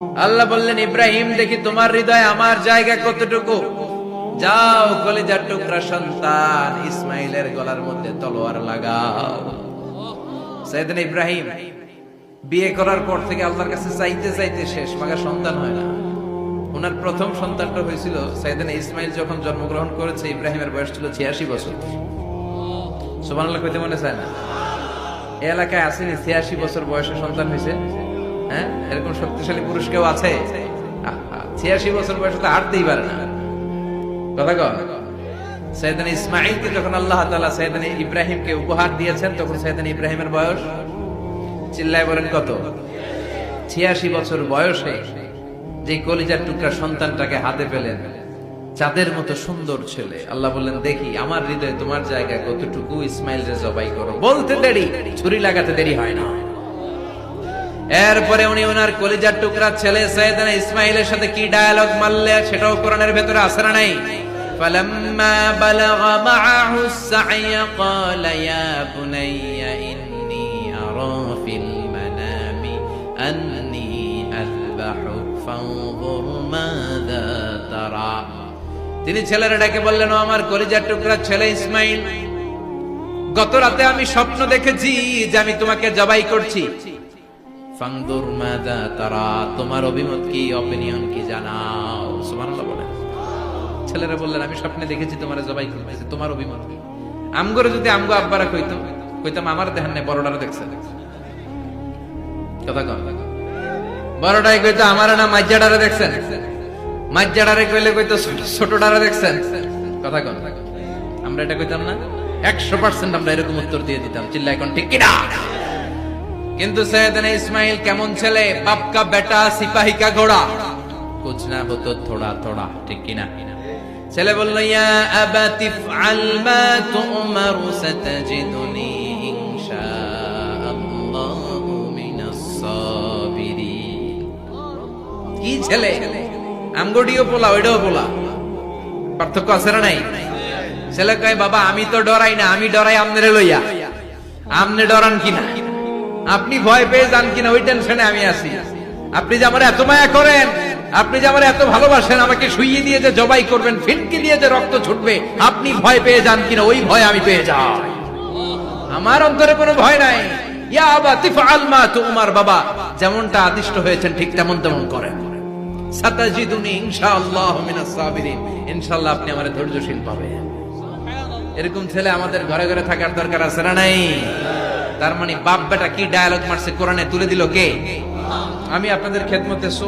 আল্লাহ বললেন, ইব্রাহিম দেখি তোমার হৃদয়ে আমার জায়গা কতটুকু, যাও কলিজার টুকরা সন্তান ইসমাইলের গলার মধ্যে তলোয়ার লাগাও। সাইয়েদনা ইব্রাহিম বিয়ে করার পর থেকে আল্লাহর কাছে চাইতে চাইতে শেষ, মাগার সন্তান হয় না। ওনার প্রথম সন্তানটা হয়েছিল সাইয়েদনা ইসমাইল যখন জন্মগ্রহণ করেছে, ইব্রাহিমের বয়স ছিল 86 বছর। সুবহানাল্লাহ কইতে মনে চায় না? এই এলাকায় আসেনি 86 বছর বয়সে সন্তান হয়েছে? হ্যাঁ, এরকম শক্তিশালী পুরুষ কেউ আছে? 86 বছর বয়সে তো হাঁটতেই পারে না। কথা কর। সাইয়েদনা ইসমাইলকে যখন আল্লাহ তাআলা সাইয়েদনা ইব্রাহিমকে উপহার দিয়েছেন, তখন সাইয়েদনা ইব্রাহিমের বয়স, চিল্লায় বলেন কত? 86 বছর বয়সে যে কলিজার টুকরা সন্তানটাকে হাতে পেলেন, চাঁদের মতো সুন্দর ছেলে। আল্লাহ বললেন, দেখি আমার হৃদয়ে তোমার জায়গা কতটুকু, ইসমাইল রে জবাই করো। বলতে দেরি, ছুরি লাগাতে দেরি হয় না। এরপরে উনি ওনার কলিজার টুকরা ছেলে সাইয়েদনা ইসমাইলের সাথে কি ডায়ালগ মারলে, সেটাও কোরআনের ভেতরে আছে না নাই? ফালাম্মা বালাগা মাআহু السعي قال يا بني إني أرى في المنام أني أذبحك فانظر ماذا ترى। তিনি ছেলের ডাকে বললেন, ও আমার কলিজার টুকরা ছেলে ইসমাইল, গত রাতে আমি স্বপ্ন দেখেছি যে আমি তোমাকে জবাই করছি। ফাংদুর মাযা তারা, তোমার অভিমত কি, অপিনিয়ন কি জানাও। সুবহানাল্লাহ বলেন। ছেলেরা বললেন, আমি স্বপ্নে দেখেছি তোমারে জবাই করতেছি, তোমার অভিমত কি? আমগরে যদি আমগো আব্বারা কইতাম আমার দেখান নাই, বড়টারে দেখছে। কথা কন। বড়টাই কইতো আমার না মাজ্জাডারে দেখছেন, মাজ্জাডারে কইলে কইতো ছোটটারে দেখছেন। কথা কন। আমরা এটা কইতাম না? 100% আমরা এরকম উত্তর দিয়ে দিতাম। চিল্লায় কোন ঠিক কিনা? কিন্তু সৈয়দনা ইসমাইল কেমন ছেলে, বাপ কা বেটা সিপাহী কা ঘোড়া, কুছ না হতো থোড়া থোড়া, ঠিক কিনা? ছেলে বলল, ইয়া আবাতি ফআল মা তুমারু সাতাজিদুনি ইনশাআল্লাহু মিনাস সাবিরিন। কি ছেলে, আমগডিও পোলা ওইটাও পোলা, পার্থক্য আছে না নাই? ছেলে কয়, বাবা আমি তো ডরাই না, আমি ডরাই আমনেরে লইয়া। আমনে ডরান কিনা, আপনি ভয় পেয়ে যান কিনা, ওই টেনশনে আমি আছি। আপনি যে আমার এত মায়া করেন, আপনি যে আমার এত ভালোবাসেন, আমাকে শুইয়ে দিয়ে যে জবাই করবেন, ফিনকি দিয়ে যে রক্ত ছুটবে, আপনি ভয় পেয়ে যান কিনা, ওই ভয় আমি পেয়ে যাই। আমার অন্তরে কোনো ভয় নাই। ইয়া আবাতি ফাআল মা তুমার, বাবা যেমনটা আদিষ্ট হয়েছেন ঠিক তেমন তেমন করেন। সাতাজিদুনি ইনশাআল্লাহু মিনাস সাবিরিন, ইনশাআল্লাহ আপনি আমারে ধৈর্যশীল পাবেন। এরকম ছেলে আমাদের ঘরে ঘরে থাকার দরকার আছে না নাই? তার মানে বাপ বেটা কি ডায়ালগ মারছে কোরআনে তুলে দিল কে? আমি আপনাদের খেদমতে